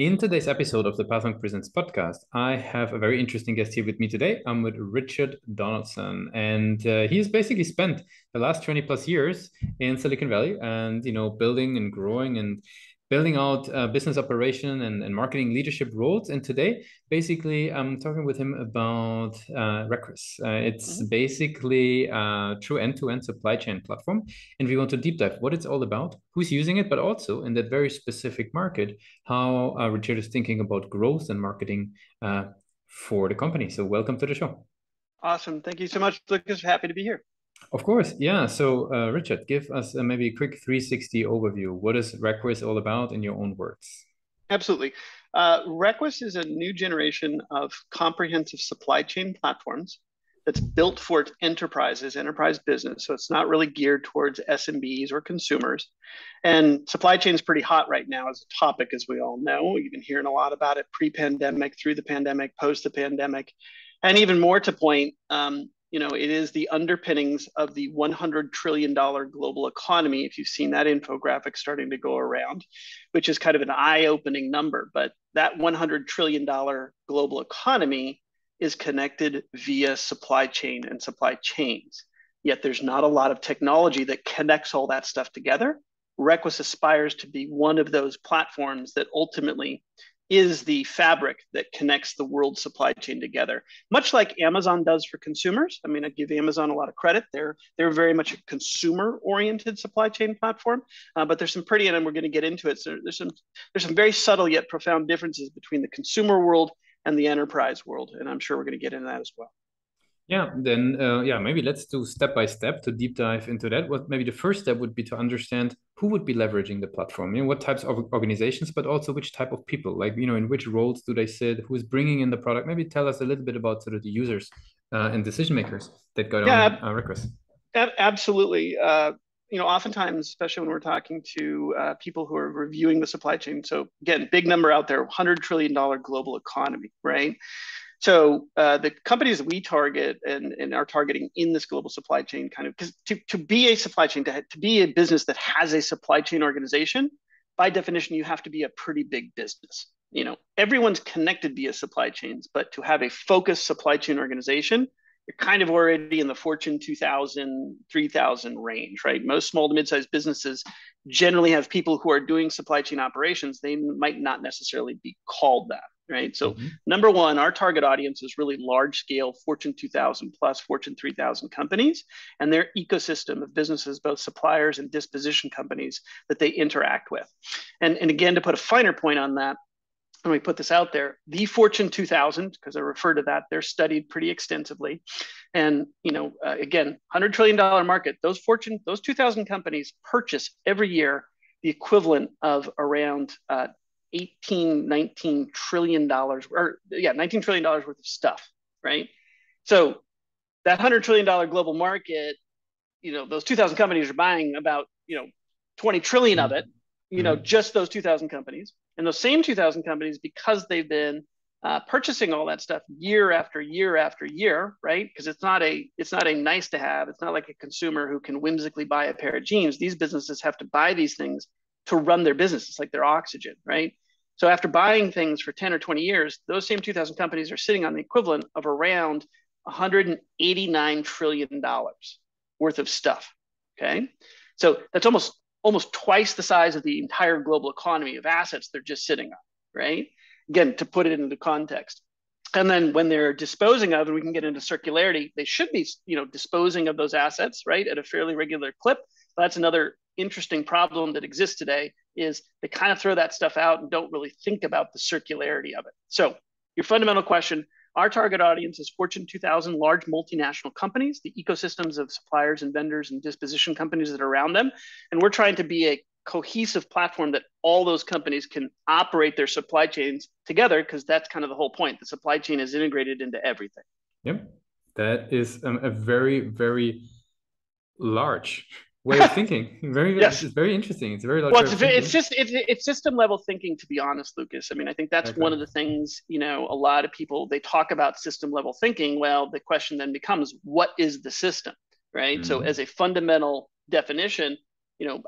In today's episode of the Pathway Presents podcast, I have a very interesting guest here with me today. I'm with Richard Donaldson, and he's basically spent the last 20 plus years in Silicon Valley and, building and growing and building out business operation and marketing leadership roles. And today, basically, I'm talking with him about Requis. It's Mhm. basically a true end-to-end supply chain platform. And we want to deep dive what it's all about, who's using it, but also in that very specific market how Richard is thinking about growth and marketing for the company. So, welcome to the show. Awesome. Thank you so much, Lucas. Happy to be here. Of course, yeah. So, Richard, give us maybe a quick 360 overview. What is Requis all about in your own words? Absolutely. Requis is a new generation of comprehensive supply chain platforms that's built for enterprises, enterprise business. So it's not really geared towards SMBs or consumers. And supply chain is pretty hot right now as a topic, as we all know. You've been hearing a lot about it pre-pandemic, through the pandemic, post the pandemic, and even more to point, it is the underpinnings of the $100 trillion global economy. If you've seen that infographic starting to go around, which is kind of an eye-opening number, but that $100 trillion global economy is connected via supply chain and supply chains. Yet there's not a lot of technology that connects all that stuff together. Requis aspires to be one of those platforms that ultimately is the fabric that connects the world supply chain together, much like Amazon does for consumers. I mean, I give Amazon a lot of credit. They're very much a consumer-oriented supply chain platform, but there's some pretty, and we're going to get into it. So there's some very subtle yet profound differences between the consumer world and the enterprise world, and I'm sure we're going to get into that as well. Yeah, then maybe let's do step by step to deep dive into that. What maybe the first step would be to understand who would be leveraging the platform, what types of organizations, but also which type of people, like, in which roles do they sit, who's bringing in the product. Maybe tell us a little bit about sort of the users and decision makers that got Yeah, on Request. absolutely. Oftentimes, especially when we're talking to people who are reviewing the supply chain. So again, big number out there, $100 trillion global economy, right? So the companies that we target and are targeting in this global supply chain kind of, because to be a supply chain, to be a business that has a supply chain organization, by definition, you have to be a pretty big business. Everyone's connected via supply chains, but to have a focused supply chain organization, you're kind of already in the Fortune 2000, 3000 range, right? Most small to mid-sized businesses generally have people who are doing supply chain operations. They might not necessarily be called that, right? So Mhm. number one, our target audience is really large scale Fortune 2000 plus Fortune 3000 companies and their ecosystem of businesses, both suppliers and disposition companies that they interact with. And again, to put a finer point on that, when we put this out there, the Fortune 2000, because I refer to that, they're studied pretty extensively. And, again, $100 trillion market, those 2000 companies purchase every year the equivalent of around 18, $19 trillion, or yeah, $19 trillion worth of stuff, right? So that $100 trillion global market, those 2000 companies are buying about, 20 trillion of it, Mhm. just those 2000 companies. And those same 2000 companies, because they've been purchasing all that stuff year after year after year, right? Because it's not a nice to have. It's not like a consumer who can whimsically buy a pair of jeans. These businesses have to buy these things to run their business. It's like their oxygen, right? So after buying things for 10 or 20 years, those same 2000 companies are sitting on the equivalent of around $189 trillion worth of stuff. Okay. So that's almost twice the size of the entire global economy of assets they're just sitting on, right? Again, to put it into context. And then when they're disposing of, and we can get into circularity, they should be, disposing of those assets, right, at a fairly regular clip. But that's another interesting problem that exists today is they kind of throw that stuff out and don't really think about the circularity of it. So your fundamental question, our target audience is Fortune 2000 large multinational companies, the ecosystems of suppliers and vendors and disposition companies that are around them. And we're trying to be a cohesive platform that all those companies can operate their supply chains together, because that's kind of the whole point. The supply chain is integrated into everything. Yep. That is a very, very large way of thinking. This Yes. is very interesting. It's a very large Well, way of thinking. it's system level thinking, to be honest, Lucas. I mean, I think that's Exactly. one of the things, a lot of people, they talk about system level thinking. Well, the question then becomes, what is the system, right? So Mhm. as a fundamental definition,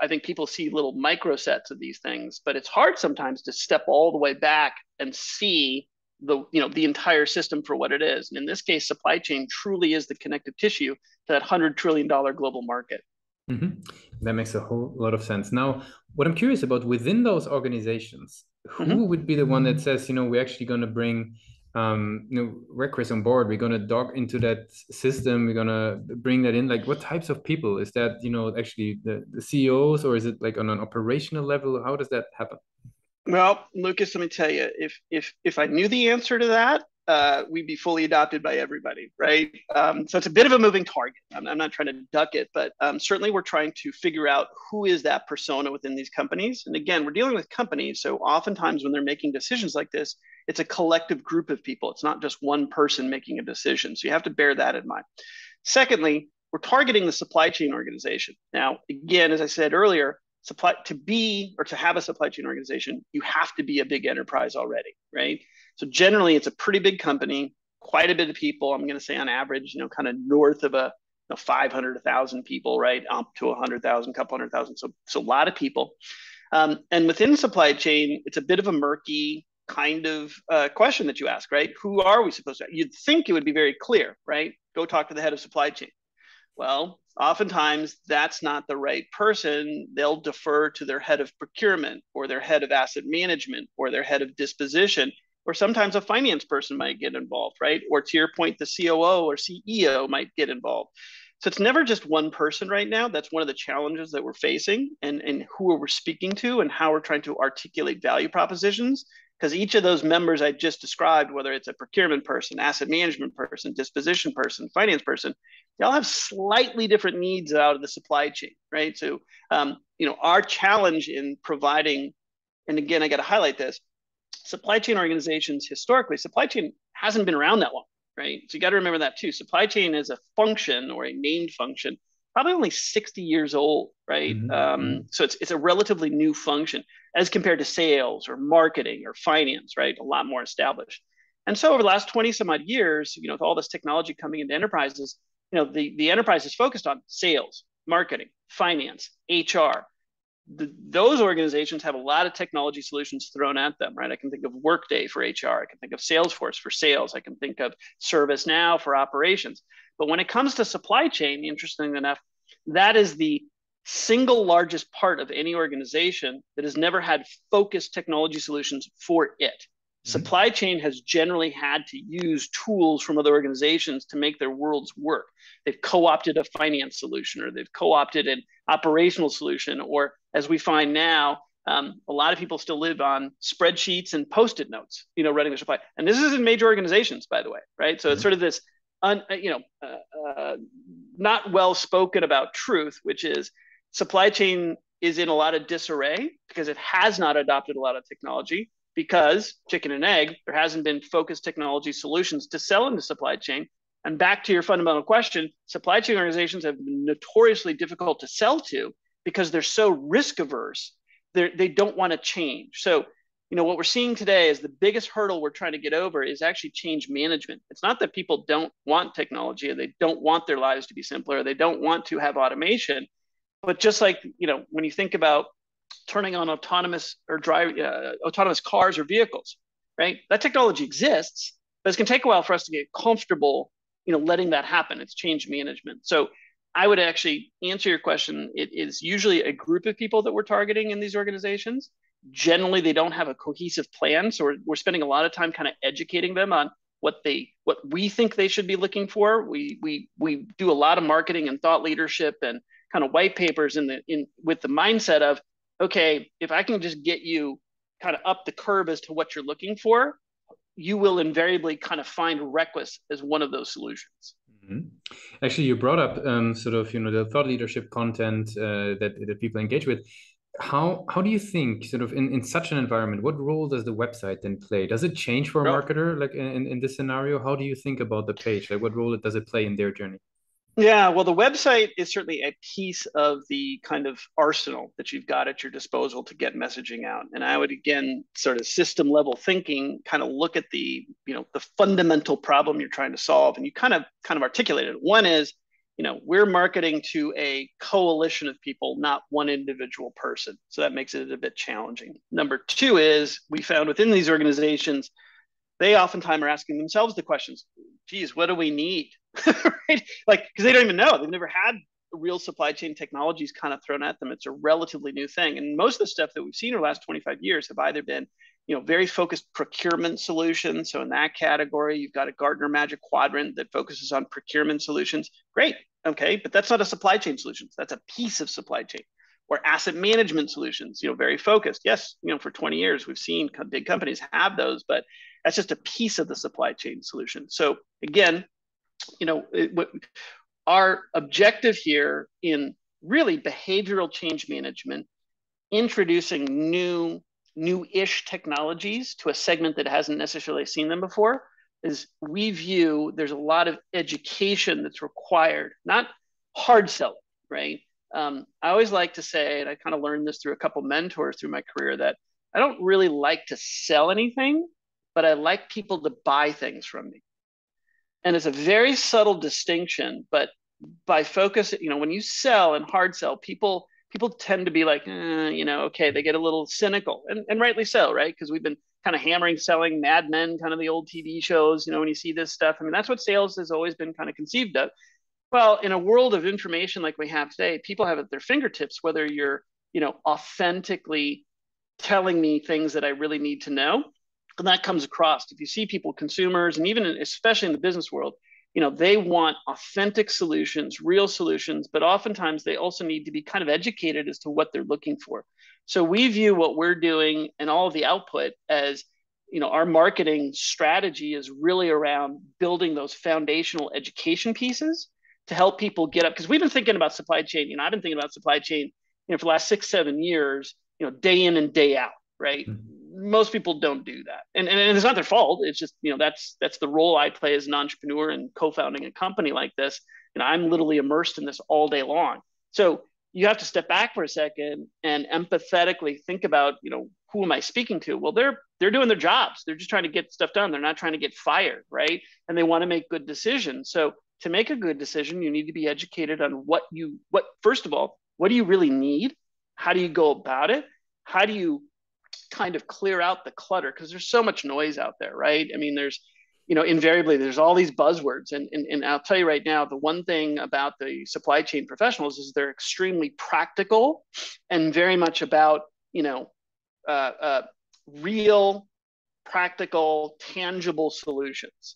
I think people see little micro sets of these things, but it's hard sometimes to step all the way back and see the entire system for what it is. And in this case, supply chain truly is the connective tissue to that $100 trillion global market. Mm-hmm. That makes a whole lot of sense. Now, what I'm curious about within those organizations, who would be the one that says, we're actually going to bring, Requis on board. We're going to dock into that system. We're going to bring that in. Like, what types of people is that? Actually the CEOs, or is it like on an operational level? How does that happen? Well, Lucas, let me tell you, if I knew the answer to that, we'd be fully adopted by everybody, right? So it's a bit of a moving target. I'm not trying to duck it, but certainly we're trying to figure out who is that persona within these companies. And again, we're dealing with companies, so oftentimes when they're making decisions like this, it's a collective group of people. It's not just one person making a decision. So you have to bear that in mind. Secondly, we're targeting the supply chain organization. Now, again, as I said earlier, to have a supply chain organization, you have to be a big enterprise already, right? So generally, it's a pretty big company, quite a bit of people. I'm going to say on average, kind of north of 500, 1,000 people, right, up to 100,000, couple 100,000. So a lot of people. And within supply chain, it's a bit of a murky kind of question that you ask, right? Who are we supposed to? You'd think it would be very clear, right? Go talk to the head of supply chain. Well, oftentimes that's not the right person. They'll defer to their head of procurement or their head of asset management or their head of disposition, or sometimes a finance person might get involved, right? Or to your point, the COO or CEO might get involved. So it's never just one person right now. That's one of the challenges that we're facing, and who we're speaking to and how we're trying to articulate value propositions. Because each of those members I just described, whether it's a procurement person, asset management person, disposition person, finance person, they all have slightly different needs out of the supply chain, right? So, our challenge in providing, and again, I got to highlight this, supply chain organizations historically, supply chain hasn't been around that long, right? So you got to remember that too. Supply chain is a function or a named function, probably only 60 years old, right? So it's a relatively new function as compared to sales or marketing or finance, right? A lot more established. And so over the last 20 some odd years, with all this technology coming into enterprises, the enterprise is focused on sales, marketing, finance, HR. Those organizations have a lot of technology solutions thrown at them, right? I can think of Workday for HR. I can think of Salesforce for sales. I can think of ServiceNow for operations. But when it comes to supply chain, interestingly enough, that is the single largest part of any organization that has never had focused technology solutions for it. Supply chain has generally had to use tools from other organizations to make their worlds work. They've co-opted a finance solution, or they've co-opted an operational solution, or as we find now, a lot of people still live on spreadsheets and Post-it notes, running their supply. And this is in major organizations, by the way, right? So it's sort of this, not well spoken about truth, which is supply chain is in a lot of disarray because it has not adopted a lot of technology. Because chicken and egg, there hasn't been focused technology solutions to sell into supply chain. And back to your fundamental question, supply chain organizations have been notoriously difficult to sell to because they're so risk averse. They don't want to change. So, what we're seeing today is the biggest hurdle we're trying to get over is actually change management. It's not that people don't want technology, or they don't want their lives to be simpler, or they don't want to have automation. But just like, when you think about turning on autonomous cars or vehicles, right? That technology exists, but it's going to take a while for us to get comfortable, letting that happen. It's change management. So I would actually answer your question. It is usually a group of people that we're targeting in these organizations. Generally, they don't have a cohesive plan. So we're spending a lot of time kind of educating them on what we think they should be looking for. We do a lot of marketing and thought leadership and kind of white papers with the mindset of, okay, if I can just get you kind of up the curve as to what you're looking for, you will invariably kind of find Requis as one of those solutions. Actually, you brought up sort of, the thought leadership content that people engage with. How do you think, sort of in such an environment, what role does the website then play? Does it change for a marketer, like in this scenario? How do you think about the page? Like, what role does it play in their journey? Yeah, well, the website is certainly a piece of the kind of arsenal that you've got at your disposal to get messaging out. And I would, again, sort of system level thinking, kind of look at the fundamental problem you're trying to solve. And you kind of articulate it. One is, we're marketing to a coalition of people, not one individual person. So that makes it a bit challenging. Number two is we found within these organizations, they oftentimes are asking themselves the questions, geez, what do we need? Right? Like, because they don't even know. They've never had real supply chain technologies kind of thrown at them. It's a relatively new thing. And most of the stuff that we've seen in the last 25 years have either been, very focused procurement solutions. So in that category, you've got a Gartner Magic Quadrant that focuses on procurement solutions. Great. Okay. But that's not a supply chain solution. That's a piece of supply chain. Or asset management solutions, very focused. Yes, for 20 years, we've seen big companies have those, but that's just a piece of the supply chain solution. So again, our objective here in really behavioral change management, introducing new-ish technologies to a segment that hasn't necessarily seen them before, is we view there's a lot of education that's required, not hard selling, right? I always like to say, and I kind of learned this through a couple mentors through my career, that I don't really like to sell anything, but I like people to buy things from me. And it's a very subtle distinction, but by focus, when you sell and hard sell, people tend to be like, okay, they get a little cynical, and rightly so, right? Because we've been kind of hammering selling Mad Men, kind of the old TV shows, when you see this stuff. I mean, that's what sales has always been kind of conceived of. Well, in a world of information like we have today, people have at their fingertips, whether you're, authentically telling me things that I really need to know. And that comes across. If you see people, consumers, and even especially in the business world, they want authentic solutions, real solutions, but oftentimes they also need to be kind of educated as to what they're looking for. So we view what we're doing and all of the output as, our marketing strategy is really around building those foundational education pieces to help people get up. Because we've been thinking about supply chain, I've been thinking about supply chain, for the last 6-7 years, day in and day out, right? Mm-hmm. Most people don't do that. And it's not their fault. It's just, that's the role I play as an entrepreneur and co-founding a company like this. I'm literally immersed in this all day long. So you have to step back for a second and empathetically think about, who am I speaking to? Well, they're doing their jobs. They're just trying to get stuff done. They're not trying to get fired, right? And they want to make good decisions. So to make a good decision, you need to be educated on first of all, what do you really need? How do you go about it? How do you kind of clear out the clutter? Because there's so much noise out there, right? I mean, there's, invariably there's all these buzzwords. And I'll tell you right now, the one thing about the supply chain professionals is they're extremely practical and very much about, real, practical, tangible solutions.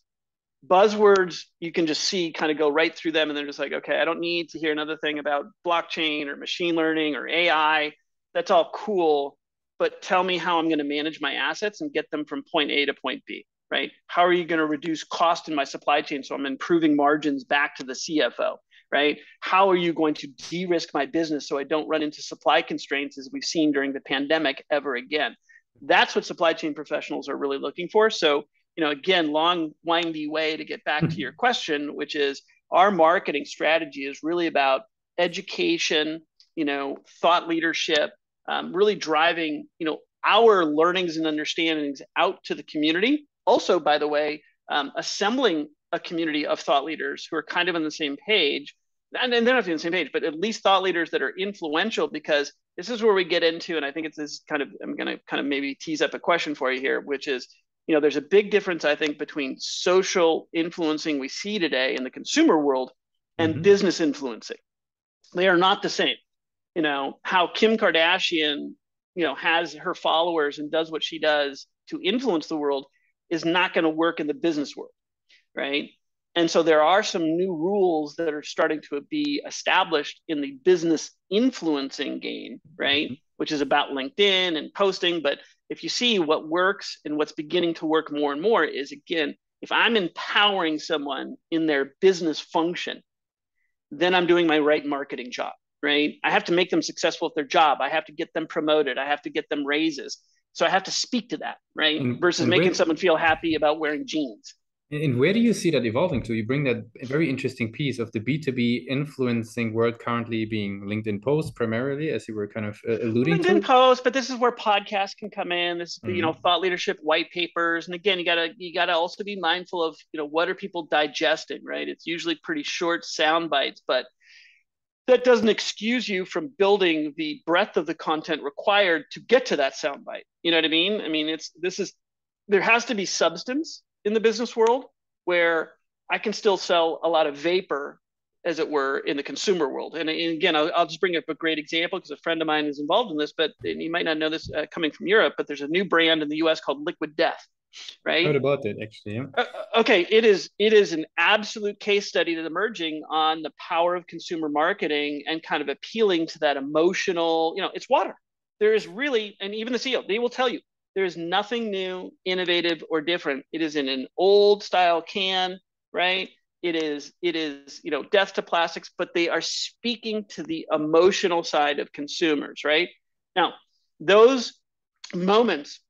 Buzzwords, you can just see kind of go right through them. And they're just like, okay, I don't need to hear another thing about blockchain or machine learning or AI. That's all cool. But tell me how I'm going to manage my assets and get them from point A to point B, right? How are you going to reduce cost in my supply chain so I'm improving margins back to the CFO, right? How are you going to de-risk my business so I don't run into supply constraints as we've seen during the pandemic ever again? That's what supply chain professionals are really looking for. So, again, long, windy way to get back to your question, which is our marketing strategy is really about education, thought leadership, really driving, our learnings and understandings out to the community. Also, by the way, assembling a community of thought leaders who are kind of on the same page. And they're not on the same page, but at least thought leaders that are influential, because this is where we get into, and I think it's this kind of, I'm going to kind of maybe tease up a question for you here, which is, there's a big difference, I think, between social influencing we see today in the consumer world and mm-hmm. business influencing. They are not the same. How Kim Kardashian, has her followers and does what she does to influence the world is not going to work in the business world, right? And so there are some new rules that are starting to be established in the business influencing game, right? Which is about LinkedIn and posting. But if you see what works and what's beginning to work more and more is, again, if I'm empowering someone in their business function, then I'm doing my right marketing job, right? I have to make them successful at their job. I have to get them promoted. I have to get them raises. So I have to speak to that, right? Versus making someone feel happy about wearing jeans. And where do you see that evolving to? You bring that very interesting piece of the B2B influencing world currently being LinkedIn posts primarily, as you were kind of alluding LinkedIn to. posts, but this is where podcasts can come in. This is the, Mm-hmm. thought leadership white papers. And again, you gotta also be mindful of, what are people digesting, right? It's usually pretty short sound bites, but that doesn't excuse you from building the breadth of the content required to get to that sound bite. You know what I mean? I mean, there has to be substance in the business world where I can still sell a lot of vapor, as it were, in the consumer world. And again, I'll just bring up a great example because a friend of mine is involved in this, but and you might not know this coming from Europe, but there's a new brand in the US called Liquid Death, right? Heard about it actually. Yeah. Okay, it is an absolute case study that's emerging on the power of consumer marketing and kind of appealing to that emotional. It's water. There is really, and even the CEO, they will tell you there is nothing new, innovative, or different. It is in an old style can, right? It is death to plastics, but they are speaking to the emotional side of consumers, right? Now, those moments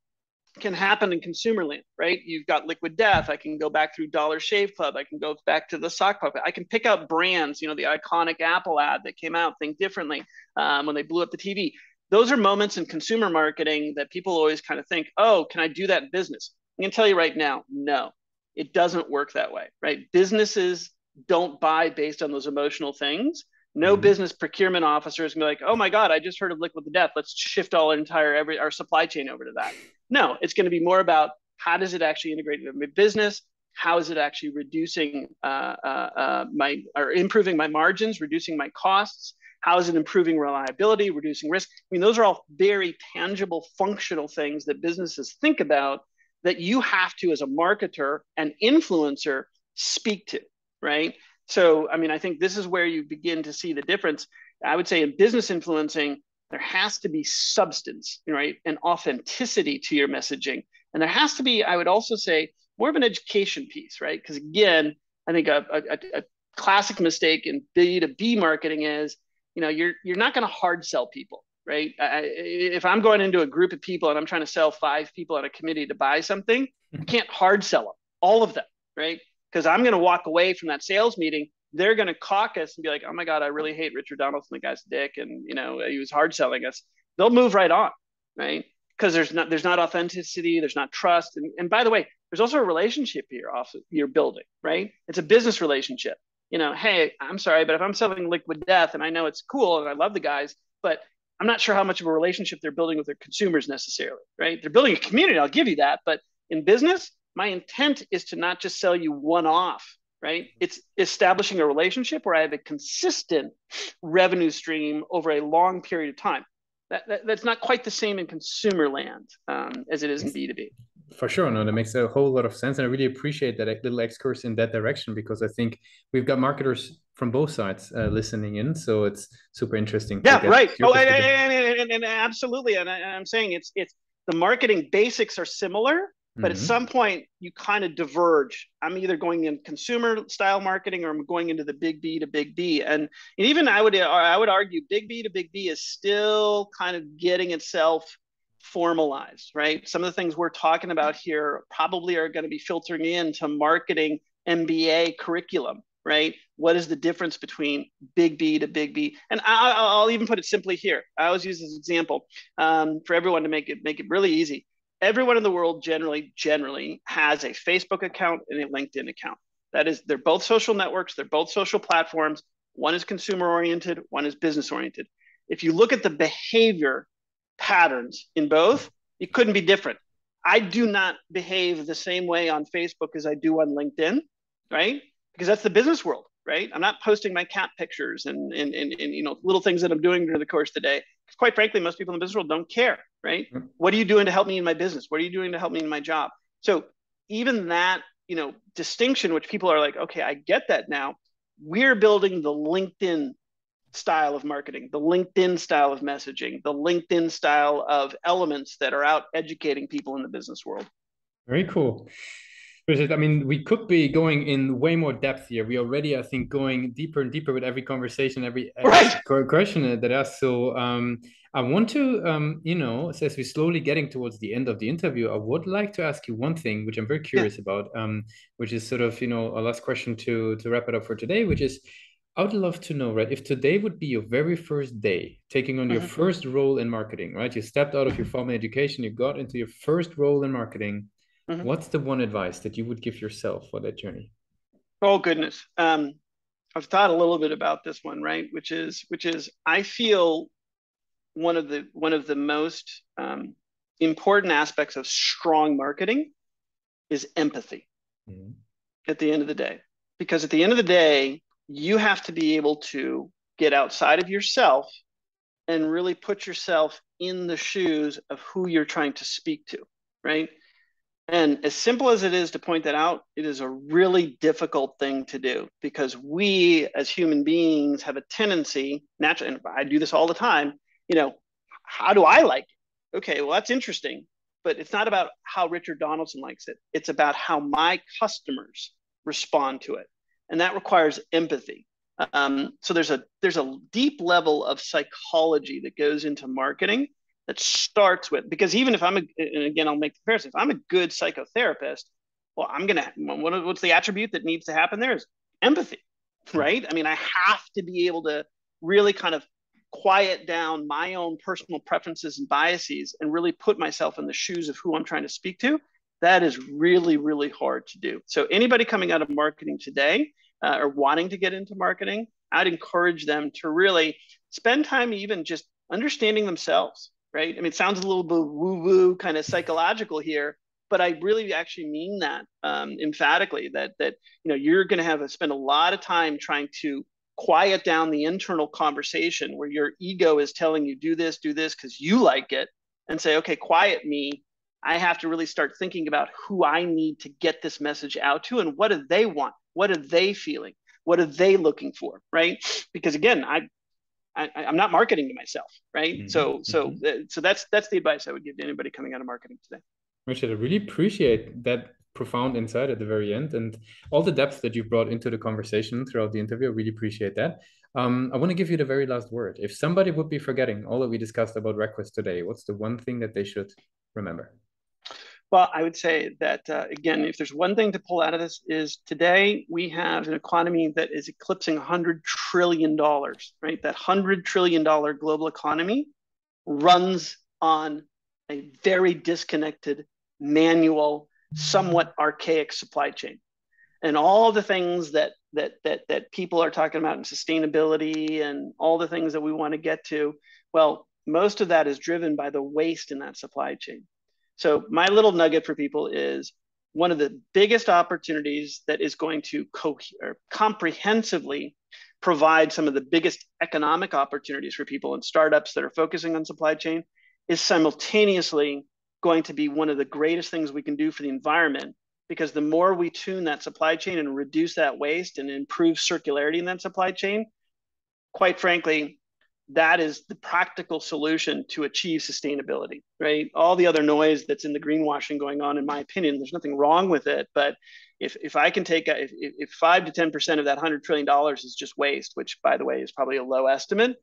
can happen in consumer land, right? You've got Liquid Death. I can go back through Dollar Shave Club. I can go back to the sock puppet. I can pick out brands, the iconic Apple ad that came out, Think Differently, when they blew up the TV. Those are moments in consumer marketing that people always kind of think, oh, can I do that in business? I can tell you right now, no, it doesn't work that way, right? Businesses don't buy based on those emotional things. No Mm-hmm. business procurement officer is going to be like, oh my God, I just heard of Liquid Death. Let's shift our supply chain over to that. No, it's going to be more about how does it actually integrate into my business? How is it actually reducing my or improving my margins, reducing my costs? How is it improving reliability, reducing risk? I mean, those are all very tangible, functional things that businesses think about that you have to, as a marketer and influencer, speak to, right? So, I mean, I think this is where you begin to see the difference. I would say in business influencing, there has to be substance, right, and authenticity to your messaging. And there has to be, I would also say, more of an education piece, right? Because again, I think a classic mistake in B2B marketing is, you're not going to hard sell people, right? If I'm going into a group of people and I'm trying to sell 5 people on a committee to buy something, I can't hard sell them, all of them, right? Because I'm going to walk away from that sales meeting, they're going to caucus and be like, oh my God, I really hate Richard Donaldson, the guy's a dick. And, he was hard selling us. They'll move right on, right? Because there's not authenticity, there's not trust. And by the way, there's also a relationship here also you're building, right? It's a business relationship. Hey, I'm sorry, but if I'm selling Liquid Death and I know it's cool and I love the guys, but I'm not sure how much of a relationship they're building with their consumers necessarily, right? They're building a community, I'll give you that. But in business, my intent is to not just sell you one off, right? It's establishing a relationship where I have a consistent revenue stream over a long period of time. That's not quite the same in consumer land as it is in B2B. For sure, no, that makes a whole lot of sense, and I really appreciate that little excursus in that direction because I think we've got marketers from both sides listening in, so it's super interesting to Yeah, get right. your Oh, perspective. and absolutely. And I'm saying it's the marketing basics are similar, but at Mm-hmm. some point you kind of diverge. I'm either going in consumer style marketing or I'm going into the big B to big B. And even I would argue big B to big B is still kind of getting itself formalized, right? Some of the things we're talking about here probably are going to be filtering into marketing MBA curriculum, right? What is the difference between big B to big B? And I'll even put it simply here. I always use this example for everyone to make it really easy. Everyone in the world generally has a Facebook account and a LinkedIn account. That is, they're both social networks, they're both social platforms. One is consumer oriented, one is business oriented. If you look at the behavior patterns in both, it couldn't be different. I do not behave the same way on Facebook as I do on LinkedIn, right? Because that's the business world, right? I'm not posting my cat pictures and little things that I'm doing during the course of the day. Because quite frankly, most people in the business world don't care, right? What are you doing to help me in my business? What are you doing to help me in my job? So even that, distinction, which people are like, okay, I get that now. We're building the LinkedIn style of marketing, the LinkedIn style of messaging, the LinkedIn style of elements that are out educating people in the business world. Very cool. Richard, I mean, we could be going in way more depth here. We already, I think, going deeper and deeper with every conversation, every Right. question that I ask. So, I want to, as we're slowly getting towards the end of the interview, I would like to ask you one thing, which I'm very Yeah. curious about, which is sort of, a last question to wrap it up for today, which is, I would love to know, right, if today would be your very first day taking on your Hmm. first role in marketing, right? You stepped out of your formal education, you got into your first role in marketing. Hmm. What's the one advice that you would give yourself for that journey? Oh goodness. I've thought a little bit about this one, right? Which is I feel one of the most important aspects of strong marketing is empathy Mhm. at the end of the day. Because at the end of the day, you have to be able to get outside of yourself and really put yourself in the shoes of who you're trying to speak to, right? And as simple as it is to point that out, it is a really difficult thing to do because we as human beings have a tendency, naturally, and I do this all the time, you know, how do I like it? Okay, well, that's interesting, but it's not about how Richard Donaldson likes it. It's about how my customers respond to it. And that requires empathy. So there's a deep level of psychology that goes into marketing that starts with, because even if I'm and again I'll make the comparison, if I'm a good psychotherapist, well, what's the attribute that needs to happen there is empathy, right? I mean, I have to be able to really kind of quiet down my own personal preferences and biases and really put myself in the shoes of who I'm trying to speak to. That is really, really hard to do. So anybody coming out of marketing today, or wanting to get into marketing, I'd encourage them to really spend time even just understanding themselves, right? I mean, it sounds a little bit woo-woo, kind of psychological here, but I really actually mean that emphatically. That you're going to have to spend a lot of time trying to quiet down the internal conversation where your ego is telling you do this because you like it, and say, okay, quiet me. I have to really start thinking about who I need to get this message out to, and what do they want? What are they feeling? What are they looking for? Right? Because again, I'm not marketing to myself, right? Mhm. So Mhm. so that's the advice I would give to anybody coming out of marketing today. Richard, I really appreciate that profound insight at the very end and all the depth that you've brought into the conversation throughout the interview. I really appreciate that. I want to give you the very last word. If somebody would be forgetting all that we discussed about Requis today, what's the one thing that they should remember? Well, I would say that again, if there's one thing to pull out of this, is today we have an economy that is eclipsing $100 trillion, right? That $100 trillion global economy runs on a very disconnected, manual, somewhat archaic supply chain. And all the things that people are talking about in sustainability and all the things that we want to get to, well, most of that is driven by the waste in that supply chain. So my little nugget for people is one of the biggest opportunities that is going to comprehensively provide some of the biggest economic opportunities for people and startups that are focusing on supply chain is simultaneously going to be one of the greatest things we can do for the environment, because the more we tune that supply chain and reduce that waste and improve circularity in that supply chain, quite frankly, that is the practical solution to achieve sustainability, right? All the other noise that's in the greenwashing going on, in my opinion, there's nothing wrong with it. But if I can take if 5 to 10% of that $100 trillion is just waste, which by the way is probably a low estimate,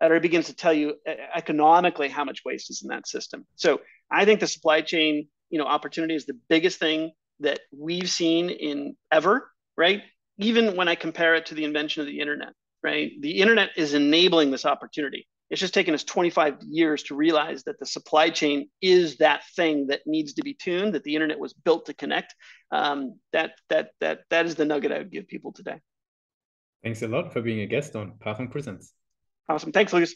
that already begins to tell you economically how much waste is in that system. So I think the supply chain, opportunity is the biggest thing that we've seen in ever, right? Even when I compare it to the invention of the internet, right? The internet is enabling this opportunity. It's just taken us 25 years to realize that the supply chain is that thing that needs to be tuned, that the internet was built to connect. That is the nugget I would give people today. Thanks a lot for being a guest on Pathon Presents. Awesome. Thanks, Lucas.